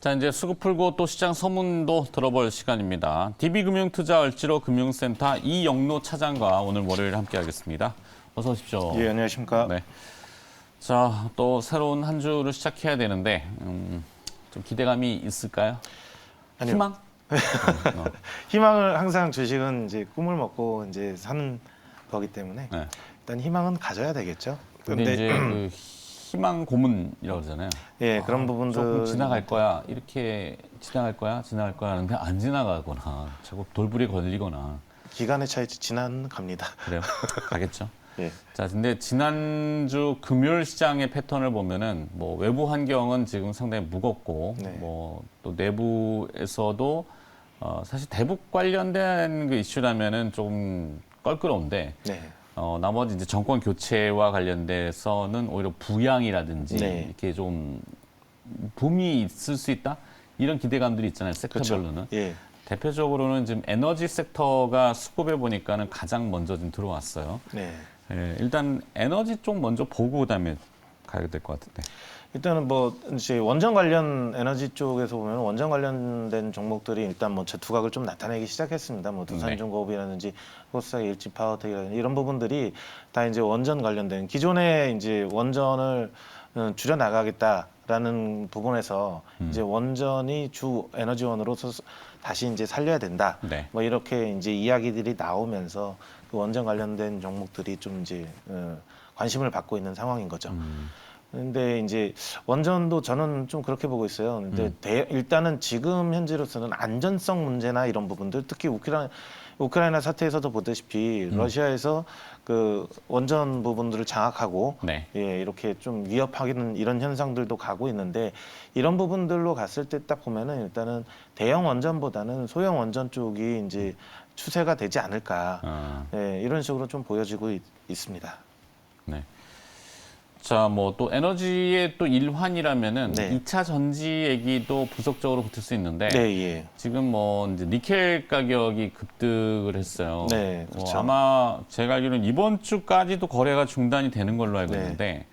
자, 이제 수급 풀고 또 시장 서문도 들어볼 시간입니다. DB금융투자 얼지로 금융센터 이영로 차장과 오늘 월요일 함께하겠습니다. 어서 오십시오. 예, 안녕하십니까. 네. 자, 또 새로운 한 주를 시작해야 되는데 좀 기대감이 있을까요? 아니요. 희망? 희망을 항상 주식은 이제 꿈을 먹고 이제 사는 거기 때문에 네. 일단 희망은 가져야 되겠죠. 근데 이제 그 희망 고문이라고 그러잖아요. 예, 그런 부분들 조금 지나갈 거야. 이렇게 지나갈 거야 하는데 안 지나가거나 자꾸 돌불이 걸리거나 기간의 차이 지나갑니다. 그래요. 가겠죠. 예. 자, 근데 지난주 금요일 시장의 패턴을 보면은 뭐 외부 환경은 지금 상당히 무겁고 네. 뭐 또 내부에서도 사실 대북 관련된 그 이슈라면은 조금 껄끄러운데 네. 나머지 이제 정권 교체와 관련돼서는 오히려 부양이라든지 네. 이렇게 좀 붐이 있을 수 있다 이런 기대감들이 있잖아요. 섹터별로는. 그렇죠. 예. 대표적으로는 지금 에너지 섹터가 수급해 보니까는 가장 먼저 좀 들어왔어요. 네. 예, 일단 에너지 쪽 먼저 보고 그다음에 가야 될 것 같은데. 일단은 뭐 이제 원전 관련 에너지 쪽에서 보면 원전 관련된 종목들이 일단 뭐 두각을 좀 나타내기 시작했습니다. 뭐 두산중공업이라든지 코스닥 일지파워텍이라든지 이런 부분들이 다 이제 원전 관련된 기존에 이제 원전을 줄여 나가겠다라는 부분에서 이제 원전이 주 에너지원으로서 다시 이제 살려야 된다. 네. 뭐 이렇게 이제 이야기들이 나오면서 그 원전 관련된 종목들이 좀 이제 관심을 받고 있는 상황인 거죠. 근데 이제 원전도 저는 좀 그렇게 보고 있어요. 근데 일단은 지금 현재로서는 안전성 문제나 이런 부분들, 특히 우크라이나 사태에서도 보다시피 러시아에서 그 원전 부분들을 장악하고 네. 예, 이렇게 좀 위협하기는 이런 현상들도 가고 있는데 이런 부분들로 갔을 때 딱 보면은 일단은 대형 원전보다는 소형 원전 쪽이 이제 추세가 되지 않을까. 예, 이런 식으로 좀 보여지고 있습니다. 네. 자, 뭐 또 에너지의 또 일환이라면은 네. 2차 전지 얘기도 부속적으로 붙을 수 있는데 네, 예. 지금 뭐 이제 니켈 가격이 급등을 했어요. 네, 그렇죠. 아마 제가 알기로는 이번 주까지도 거래가 중단이 되는 걸로 알고 네. 있는데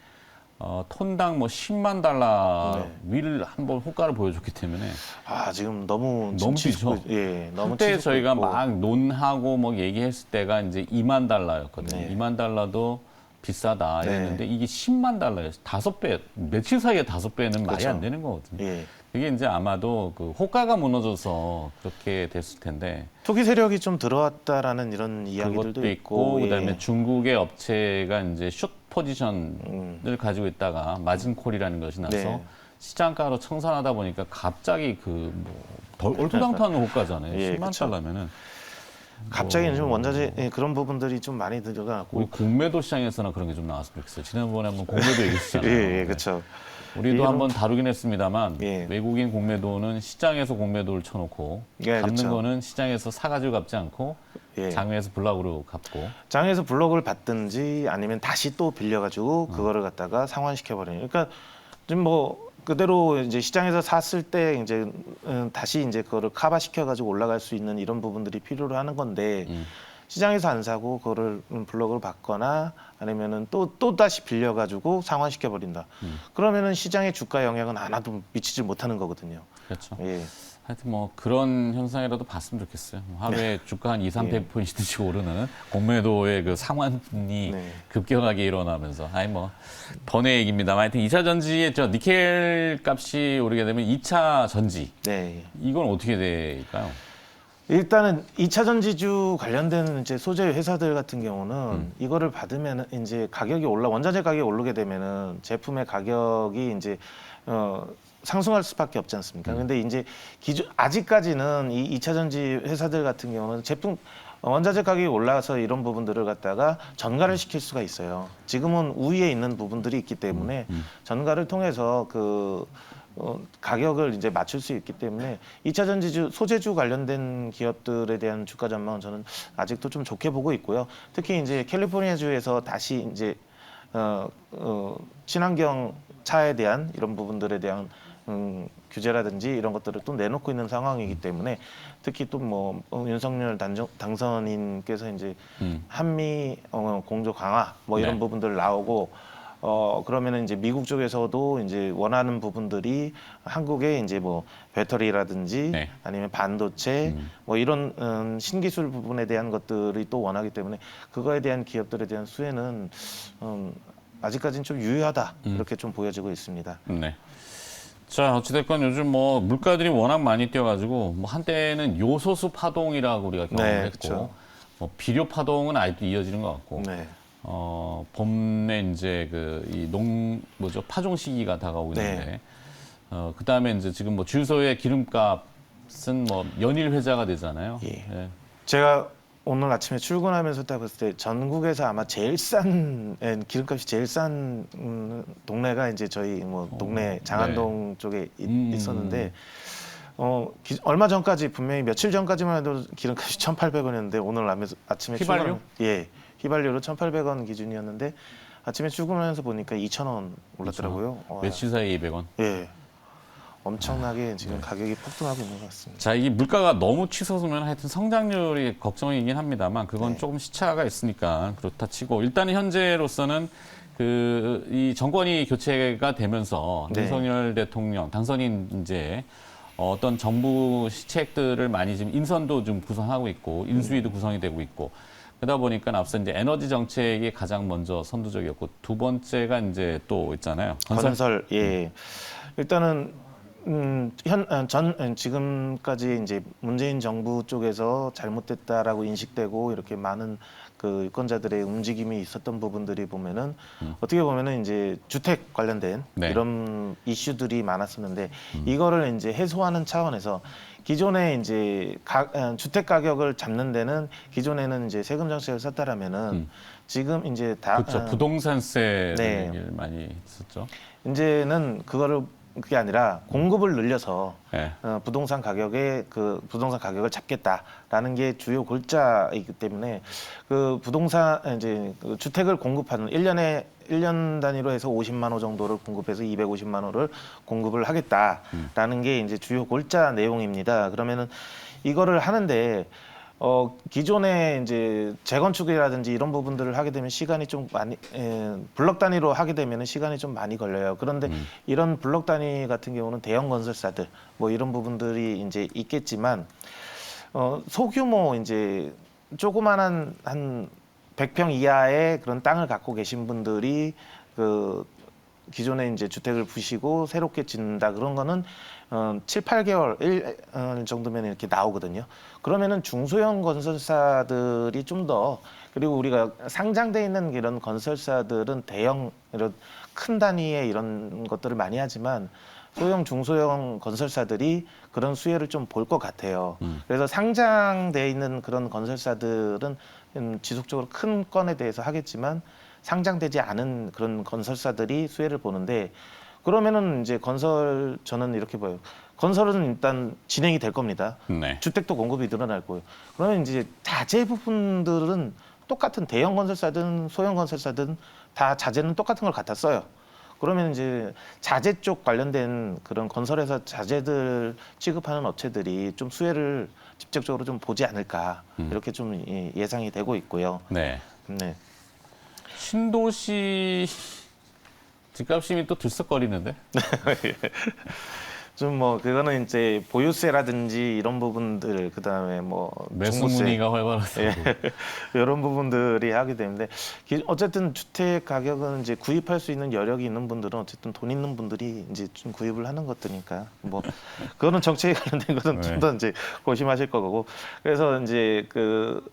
톤당 뭐 10만 달러 네. 위를 한번 호가를 보여줬기 때문에 아, 지금 너무 너무 치솟고 비죠. 예, 너무 그때 치솟고 저희가 있고. 막 논하고 뭐 얘기했을 때가 이제 2만 달러였거든요. 네. 2만 달러도 비싸다 네. 이랬는데 이게 10만 달러예요. 5배, 며칠 사이에 5배는 말이 그렇죠. 안 되는 거거든요. 예. 그게 이제 아마도 그 호가가 무너져서 그렇게 됐을 텐데 투기 세력이 좀 들어왔다라는 이런 이야기들도 그것도 있고 예. 그다음에 중국의 업체가 이제 숏 포지션을 가지고 있다가 마진콜이라는 것이 나서 네. 시장가로 청산하다 보니까 갑자기 그 뭐 얼토당토하는 호가잖아요. 예, 10만 그쵸. 달러면은 갑자기 좀 원자재 예, 그런 부분들이 좀 많이 들어가고 우리 공매도 시장에서나 그런 게 좀 나왔으면 좋겠어요. 지난번에 한번 공매도 얘기했잖아요. 예, 예, 그렇죠. 우리도 이런- 한번 다루긴 했습니다만 예. 외국인 공매도는 시장에서 공매도를 쳐놓고 예, 갚는 그쵸. 거는 시장에서 사가지고 갚지 않고 예. 장외에서 블락으로 갚고 장에서 블록을 받든지 아니면 다시 또 빌려가지고 그거를 갖다가 상환시켜 버리는. 그러니까 좀 뭐 그대로 이제 시장에서 샀을 때 이제 다시 이제 그거를 카바시켜 가지고 올라갈 수 있는 이런 부분들이 필요로 하는 건데 시장에서 안 사고 그거를 블록을 받거나 아니면은 또 다시 빌려 가지고 상환시켜 버린다. 그러면은 시장의 주가 영향은 하나도 미치지 못하는 거거든요. 그렇죠. 예. 하여튼 뭐 그런 현상이라도 봤으면 좋겠어요. 하루에 주가 한 2, 300%씩 오르는 공매도의 그 상환이 네. 급격하게 일어나면서 아니 뭐 번외 얘기입니다만 하여튼 2차 전지의 저 니켈 값이 오르게 되면 2차 전지 네. 이건 어떻게 될까요? 일단은 2차 전지주 관련된 이제 소재 회사들 같은 경우는 이거를 받으면 이제 가격이 원자재 가격이 오르게 되면은 제품의 가격이 이제 상승할 수밖에 없지 않습니까? 근데 이제 아직까지는 이 2차 전지 회사들 같은 경우는 원자재 가격이 올라서 이런 부분들을 갖다가 전가를 시킬 수가 있어요. 지금은 우위에 있는 부분들이 있기 때문에 전가를 통해서 가격을 이제 맞출 수 있기 때문에 2차 전지주 소재주 관련된 기업들에 대한 주가 전망은 저는 아직도 좀 좋게 보고 있고요. 특히 이제 캘리포니아주에서 다시 이제 친환경 차에 대한 이런 부분들에 대한 규제라든지 이런 것들을 또 내놓고 있는 상황이기 때문에 특히 또 뭐 윤석열 당선인께서 이제 한미 공조 강화 뭐 이런 네. 부분들 나오고 그러면은 이제 미국 쪽에서도 이제 원하는 부분들이 한국의 이제 뭐 배터리라든지 네. 아니면 반도체 뭐 이런 신기술 부분에 대한 것들이 또 원하기 때문에 그거에 대한 기업들에 대한 수혜는 아직까지는 좀 유효하다 이렇게 좀 보여지고 있습니다. 네. 자, 어찌됐건 요즘 뭐 물가들이 워낙 많이 뛰어가지고 뭐 한때는 요소수 파동이라고 우리가 경험을 네, 했고 그렇죠. 뭐 비료 파동은 아직도 이어지는 것 같고 네. 봄에 이제 파종 시기가 다가오고 네. 있는데 그다음에 이제 지금 뭐 주유소의 기름값은 뭐 연일 회자가 되잖아요. 예. 예. 제가 오늘 아침에 출근하면서 딱 봤을 때 전국에서 아마 제일 싼 기름값이 제일 싼 동네가 이제 저희 뭐 동네 장안동 쪽에 있었는데 얼마 전까지 분명히 며칠 전까지만 해도 기름값이 1,800원이었는데 오늘 아침에 휘발유? 휘발유로 1,800원 기준이었는데 아침에 출근하면서 보니까 2,000원 올랐더라고요. 며칠 사이에 200원. 예. 엄청나게 지금 가격이 폭등하고 있는 것 같습니다. 자, 이 물가가 너무 치솟으면 하여튼 성장률이 걱정이긴 합니다만 그건 네. 조금 시차가 있으니까 그렇다 치고 일단은 현재로서는 이 정권이 교체가 되면서 네. 윤석열 대통령 당선인 이제 어떤 정부 시책들을 많이 지금 인선도 좀 구성하고 있고 인수위도 구성이 되고 있고 그러다 보니까 앞서 이제 에너지 정책이 가장 먼저 선두적이었고 두 번째가 이제 또 있잖아요. 건설 예. 일단은 지금까지 이제 문재인 정부 쪽에서 잘못됐다라고 인식되고 이렇게 많은 그 유권자들의 움직임이 있었던 부분들이 보면은 어떻게 보면은 이제 주택 관련된 네. 이런 이슈들이 많았었는데 이거를 이제 해소하는 차원에서 기존에 이제 주택 가격을 잡는 데는 기존에는 이제 세금 정책을 썼다라면은 지금 이제 그렇죠. 부동산세 네. 얘기를 많이 했었죠. 이제는 그게 아니라 공급을 늘려서 네. 부동산 가격을 잡겠다라는 게 주요 골자이기 때문에 그 부동산 이제 그 주택을 공급하는 1년 단위로 해서 50만 호 정도를 공급해서 250만 호를 공급을 하겠다라는 게 이제 주요 골자 내용입니다. 그러면은 이거를 하는데 기존에 이제 재건축이라든지 이런 부분들을 하게 되면 시간이 좀 많이 블럭 단위로 하게 되면 시간이 좀 많이 걸려요. 그런데 이런 블럭 단위 같은 경우는 대형 건설사들 뭐 이런 부분들이 이제 있겠지만 소규모 이제 조그만한 한 100평 이하의 그런 땅을 갖고 계신 분들이 그 기존에 이제 주택을 부시고 새롭게 짓는다 그런 거는 7, 8개월 정도면 이렇게 나오거든요. 그러면은 중소형 건설사들이 좀 더 그리고 우리가 상장돼 있는 이런 건설사들은 대형 이런 큰 단위의 이런 것들을 많이 하지만 소형 중소형 건설사들이 그런 수혜를 좀 볼 것 같아요. 그래서 상장돼 있는 그런 건설사들은 지속적으로 큰 건에 대해서 하겠지만 상장되지 않은 그런 건설사들이 수혜를 보는데 그러면은 이제 저는 이렇게 봐요. 건설은 일단 진행이 될 겁니다. 네. 주택도 공급이 늘어날 거예요. 그러면 이제 자재 부분들은 똑같은 대형 건설사든 소형 건설사든 다 자재는 똑같은 걸 갖다 써요. 그러면 이제 자재 쪽 관련된 그런 건설회사 자재들 취급하는 업체들이 좀 수혜를 직접적으로 좀 보지 않을까 이렇게 좀 예상이 되고 있고요. 네. 네. 신도시 집값이 또 들썩거리는데. 좀 뭐 그거는 이제 보유세라든지 이런 부분들 그다음에 뭐 매수 종부세 문의가 활발하다고. 이런 부분들이 하게 되는데 어쨌든 주택 가격은 이제 구입할 수 있는 여력이 있는 분들은 어쨌든 돈 있는 분들이 이제 좀 구입을 하는 것들이니까 뭐 그거는 정책에 관련된 것은 좀 더 이제 고심하실 거고 그래서 이제 그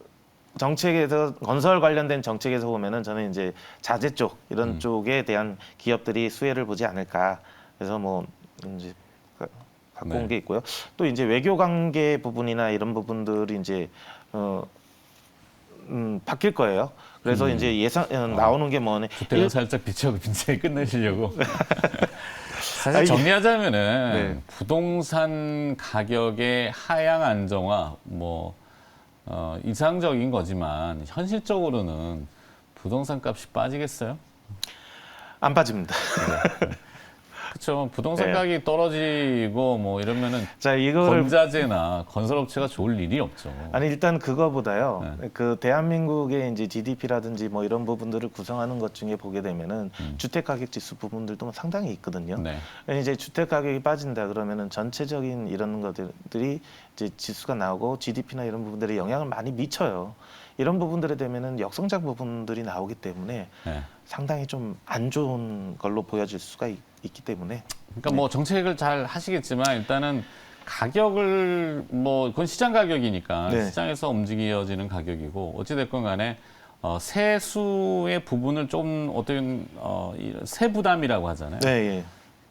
정책에서 건설 관련된 정책에서 보면은 저는 이제 자재 쪽 이런 쪽에 대한 기업들이 수혜를 보지 않을까 그래서 뭐 이제 갖고 온 게 있고요. 또 이제 외교 관계 부분이나 이런 부분들이 이제 바뀔 거예요. 그래서 이제 나오는 게 뭐냐. 주택을 살짝 비춰 빈자리 끝내시려고. 사실 정리하자면은 네. 부동산 가격의 하향 안정화 뭐 이상적인 거지만 현실적으로는 부동산 값이 빠지겠어요? 안 빠집니다. 그렇죠. 부동산 네. 가격이 떨어지고 뭐 이러면은 자, 이거를 건자재나 건설업체가 좋을 일이 없죠. 아니 일단 그거보다요. 그 대한민국의 이제 GDP라든지 뭐 이런 부분들을 구성하는 것 중에 보게 되면은 주택 가격 지수 부분들도 상당히 있거든요. 네. 이제 주택 가격이 빠진다 그러면은 전체적인 이런 것들이 이제 지수가 나오고 GDP나 이런 부분들에 영향을 많이 미쳐요. 이런 부분들에 되면은 역성장 부분들이 나오기 때문에 네. 상당히 좀 안 좋은 걸로 보여질 수가 있기 때문에 그러니까 뭐 정책을 잘 하시겠지만 일단은 가격을 뭐 그건 시장 가격이니까 네. 시장에서 움직여지는 가격이고 어찌 됐건 간에 세수의 부분을 좀 어떤 세부담이라고 하잖아요. 네,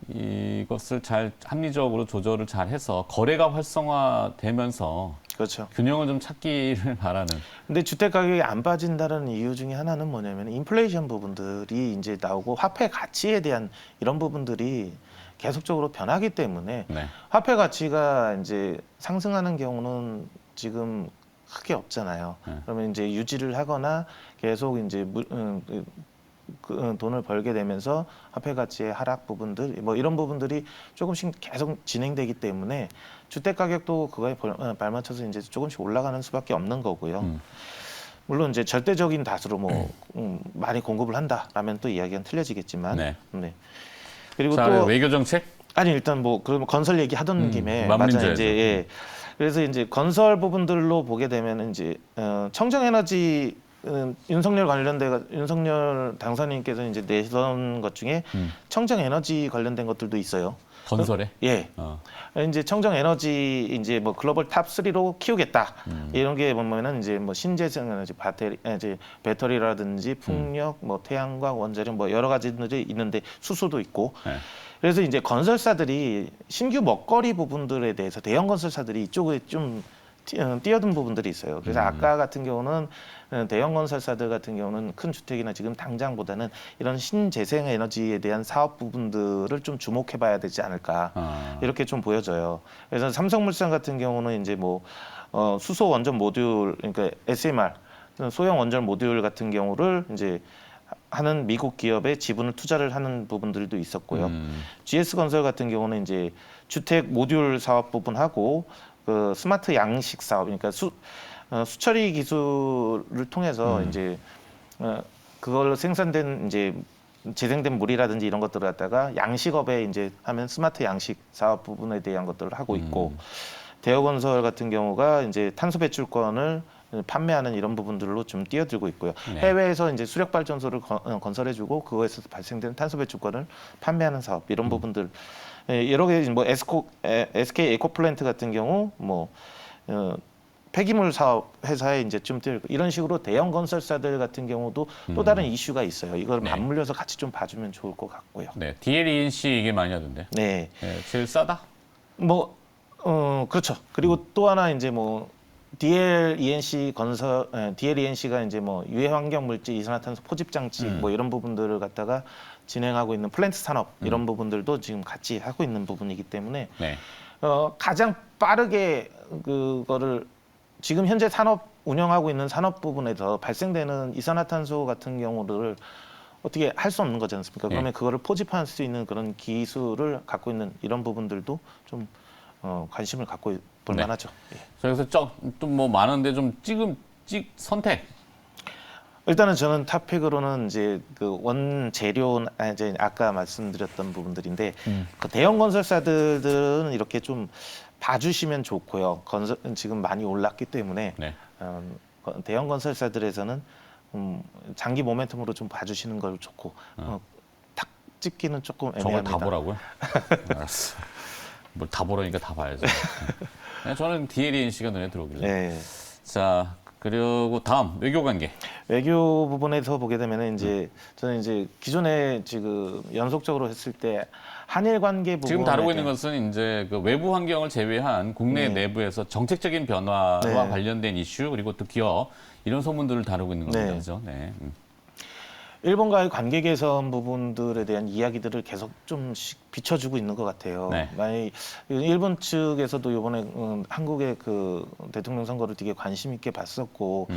이것을 잘 합리적으로 조절을 잘 해서 거래가 활성화되면서 그렇죠. 균형을 좀 찾기를 바라는. 근데 주택 가격이 안 빠진다는 이유 중에 하나는 뭐냐면 인플레이션 부분들이 이제 나오고 화폐 가치에 대한 이런 부분들이 계속적으로 변하기 때문에 네. 화폐 가치가 이제 상승하는 경우는 지금 크게 없잖아요. 그러면 이제 유지를 하거나 계속 이제 돈을 벌게 되면서 화폐 가치의 하락 부분들 뭐 이런 부분들이 조금씩 계속 진행되기 때문에 주택 가격도 그거에 발맞춰서 이제 조금씩 올라가는 수밖에 없는 거고요. 물론 이제 절대적인 다수로 뭐 많이 공급을 한다라면 또 이야기는 틀려지겠지만. 네. 네. 그리고 자, 또 외교 정책? 아니 일단 뭐 그러면 건설 얘기 하던 김에 맞아 맞문제죠. 이제 예. 그래서 이제 건설 부분들로 보게 되면 이제 청정 에너지 윤석열 윤석열 당선인께서 이제 내던 것 중에 청정 에너지 관련된 것들도 있어요. 건설에? 예. 이제 청정 에너지 이제 뭐 글로벌 탑 3로 키우겠다. 이런 게 보면은 이제 뭐 신재생 에너지 배터리라든지 풍력, 뭐 태양광, 원자력 뭐 여러 가지들이 있는데 수소도 있고. 네. 그래서 이제 건설사들이 신규 먹거리 부분들에 대해서 대형 건설사들이 이쪽에 좀 뛰어든 부분들이 있어요. 그래서 아까 같은 경우는 대형 건설사들 같은 경우는 큰 주택이나 지금 당장보다는 이런 신재생 에너지에 대한 사업 부분들을 좀 주목해봐야 되지 않을까 이렇게 좀 보여져요. 그래서 삼성물산 같은 경우는 이제 뭐 수소 원전 모듈 그러니까 SMR 소형 원전 모듈 같은 경우를 이제 하는 미국 기업에 지분을 투자를 하는 부분들도 있었고요. GS건설 같은 경우는 이제 주택 모듈 사업 부분하고 그 스마트 양식 사업, 그러니까 수처리 기술을 통해서 이제 그걸로 생산된 이제 재생된 물이라든지 이런 것들을 갖다가 양식업에 이제 하면 스마트 양식 사업 부분에 대한 것들을 하고 있고 대여건설 같은 경우가 이제 탄소 배출권을 판매하는 이런 부분들로 좀 뛰어들고 있고요. 네. 해외에서 이제 수력 발전소를 건설해주고 그거에서 발생되는 탄소 배출권을 판매하는 사업 이런 부분들 여러 개 뭐 SK 에코플랜트 같은 경우 뭐 폐기물 사업 회사에 이제 좀 뛰고 이런 식으로 대형 건설사들 같은 경우도 또 다른 이슈가 있어요. 이걸 네. 맞물려서 같이 좀 봐주면 좋을 것 같고요. 네. DLENC 얘기 많이 하던데. 네, 네, 제일 싸다? 뭐 그렇죠. 그리고 또 하나 이제 뭐 DLENC가 이제 뭐 유해 환경 물질, 이산화탄소 포집 장치 뭐 이런 부분들을 갖다가 진행하고 있는 플랜트 산업 이런 부분들도 지금 같이 하고 있는 부분이기 때문에 네. 가장 빠르게 그거를 지금 현재 산업 운영하고 있는 산업 부분에서 발생되는 이산화탄소 같은 경우를 어떻게 할 수 없는 거지 않습니까? 그러면 그거를 포집할 수 있는 그런 기술을 갖고 있는 이런 부분들도 좀 관심을 갖고 볼 네. 만하죠. 예. 그래서 좀 뭐 많은데 좀 선택. 일단은 저는 탑픽으로는 이제 그 원재료 이제 아까 말씀드렸던 부분들인데 그 대형 건설사들은 이렇게 좀 봐주시면 좋고요. 건설 지금 많이 올랐기 때문에 네. 대형 건설사들에서는 장기 모멘텀으로 좀 봐주시는 걸 좋고 탁 찍기는 조금 저걸 애매합니다. 다 보라고요? 알았어. 뭘 다 보라니까 다 봐야죠. 네, 저는 DLENC가 눈에 들어오길래. 네. 자, 그리고 다음 외교 관계. 외교 부분에서 보게 되면은 이제 저는 이제 기존에 지금 연속적으로 했을 때 한일 관계 부분 지금 다루고 있는 것은 이제 그 외부 환경을 제외한 국내 내부에서 정책적인 변화와 관련된 이슈 그리고 또 기업 이런 소문들을 다루고 있는 겁니다. 네. 그죠? 네. 일본과의 관계 개선 부분들에 대한 이야기들을 계속 좀씩 비춰주고 있는 것 같아요. 네. 만약 일본 측에서도 이번에 한국의 그 대통령 선거를 되게 관심 있게 봤었고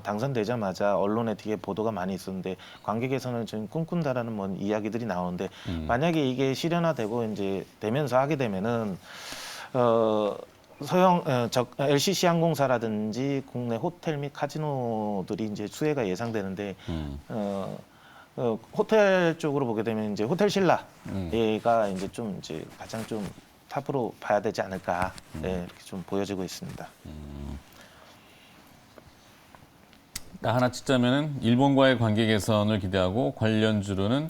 당선되자마자 언론에 되게 보도가 많이 있었는데 관계 개선을 좀 꿈꾼다라는 뭐 이야기들이 나오는데 만약에 이게 실현화되고 이제 되면서 하게 되면은 LCC 항공사라든지 국내 호텔 및 카지노들이 이제 수혜가 예상되는데 호텔 쪽으로 보게 되면 이제 호텔 신라 얘가 이제 좀 이제 가장 좀 탑으로 봐야 되지 않을까 이렇게 좀 보여지고 있습니다. 하나 찍자면은 일본과의 관계 개선을 기대하고 관련주로는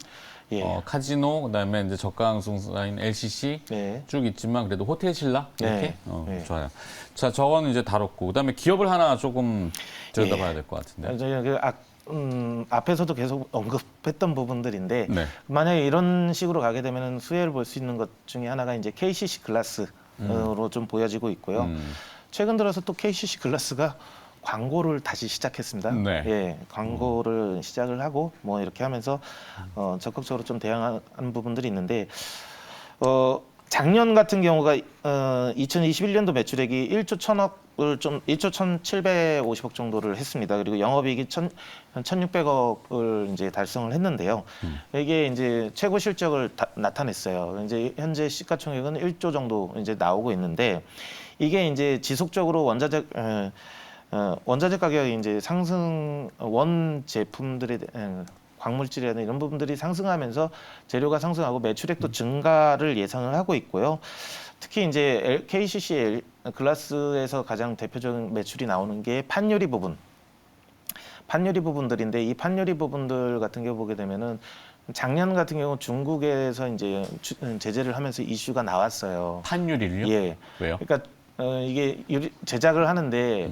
예. 카지노 그다음에 이제 저가 항공사인 LCC 네. 쭉 있지만 그래도 호텔 신라 이렇게 네. 좋아요. 자, 저거는 이제 다뤘고 그다음에 기업을 하나 조금 들여다봐야 될 것 같은데. 저희 앞에서도 계속 언급했던 부분들인데 네. 만약에 이런 식으로 가게 되면 수혜를 볼 수 있는 것 중에 하나가 이제 KCC 글라스로 좀 보여지고 있고요. 최근 들어서 또 KCC 글라스가 광고를 다시 시작했습니다. 네. 예, 광고를 시작을 하고 뭐 이렇게 하면서 적극적으로 좀 대응하는 부분들이 있는데 작년 같은 경우가 2021년도 매출액이 1조 1,000억을 좀 1조 1,750억 정도를 했습니다. 그리고 영업이익이 1,600억을 이제 달성을 했는데요. 이게 이제 최고 실적을 나타냈어요. 이제 현재 시가총액은 1조 정도 이제 나오고 있는데 이게 이제 지속적으로 원자재 가격이 이제 상승, 원 제품들의 광물질이나 이런 부분들이 상승하면서 재료가 상승하고 매출액도 증가를 예상을 하고 있고요. 특히 이제 KCC 글라스에서 가장 대표적인 매출이 나오는 게 판유리 부분들인데 이 판유리 부분들 같은 경우 보게 되면은 작년 같은 경우 중국에서 이제 제재를 하면서 이슈가 나왔어요. 판유리를요? 예. 왜요? 그러니까 이게 제작을 하는데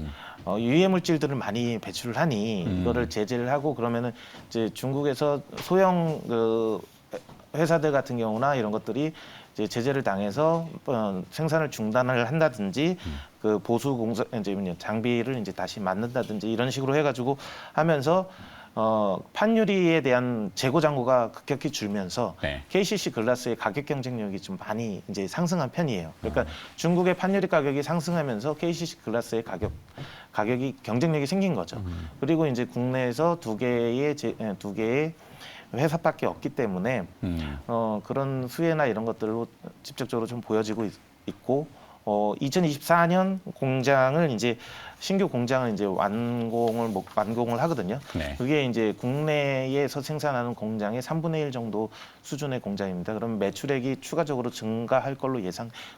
유해 물질들을 많이 배출을 하니 이거를 제재를 하고 그러면은 이제 중국에서 소형 그 회사들 같은 경우나 이런 것들이 이제 제재를 당해서 생산을 중단을 한다든지 그 보수 공사 이제 장비를 이제 다시 만든다든지 이런 식으로 해가지고 하면서 판유리에 대한 재고 잔고가 급격히 줄면서 네. KCC 글라스의 가격 경쟁력이 좀 많이 이제 상승한 편이에요. 그러니까 중국의 판유리 가격이 상승하면서 KCC 글라스의 가격이 경쟁력이 생긴 거죠. 그리고 이제 국내에서 두 개의 회사밖에 없기 때문에 그런 수혜나 이런 것들로 직접적으로 좀 보여지고 있고 2024년 공장을 이제 신규 공장을 이제 완공을 하거든요. 네. 그게 이제 국내에서 생산하는 공장의 3분의 1 정도 수준의 공장입니다. 그러면 매출액이 추가적으로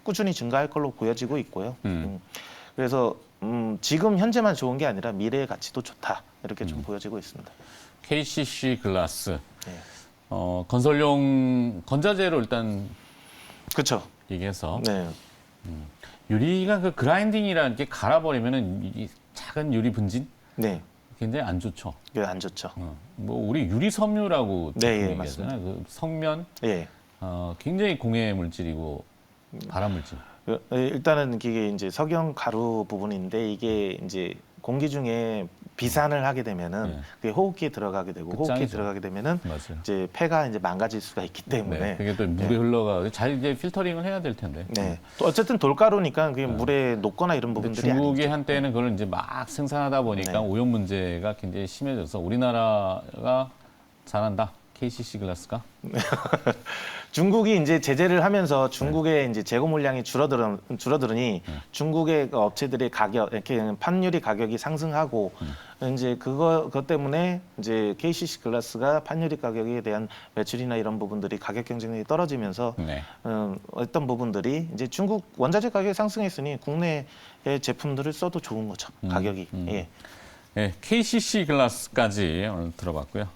꾸준히 증가할 걸로 보여지고 있고요. 그래서 지금 현재만 좋은 게 아니라 미래의 가치도 좋다 이렇게 좀 보여지고 있습니다. KCC 글라스 네. 건설용 건자재로 일단 그렇죠. 얘기해서 네. 유리가 그 그라인딩이라는 게 갈아버리면은 이 작은 유리 분진 네. 굉장히 안 좋죠. 이게 안 좋죠. 뭐 우리 유리 섬유라고 네, 예, 얘기하잖아요. 그 성면 예. 굉장히 공해 물질이고 발암 물질. 일단은 이게 이제 석영 가루 부분인데 이게 이제 공기 중에 비산을 하게 되면은 그게 호흡기에 들어가게 되고 호흡기에 끝장이죠. 들어가게 되면은 맞아요. 이제 폐가 이제 망가질 수가 있기 때문에 네, 그게 또 물에 흘러가 잘 이제 필터링을 해야 될 텐데. 네. 또 어쨌든 돌가루니까 그게 물에 녹거나 이런 부분들이 중국이 아니죠. 한때는 그걸 이제 막 생산하다 보니까 네. 오염 문제가 굉장히 심해져서 우리나라가 잘한다. KCC 글라스가. 중국이 이제 제재를 하면서 중국의 이제 재고 물량이 줄어들으니 중국의 그 업체들의 가격, 이렇게 판유리 가격이 상승하고 이제 그것 때문에 이제 KCC 글라스가 판유리 가격에 대한 매출이나 이런 부분들이 가격 경쟁력이 떨어지면서 네. 어떤 부분들이 이제 중국 원자재 가격이 상승했으니 국내의 제품들을 써도 좋은 거죠. 가격이. 예. 네, KCC 글라스까지 오늘 들어봤고요.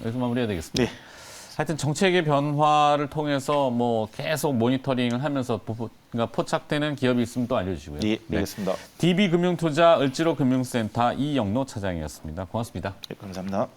여기서 마무리해야 되겠습니다. 네. 하여튼 정책의 변화를 통해서 뭐 계속 모니터링을 하면서 포착되는 기업이 있으면 또 알려주시고요. 예, 알겠습니다. DB금융투자 을지로금융센터 이영로 차장이었습니다. 고맙습니다. 네, 감사합니다.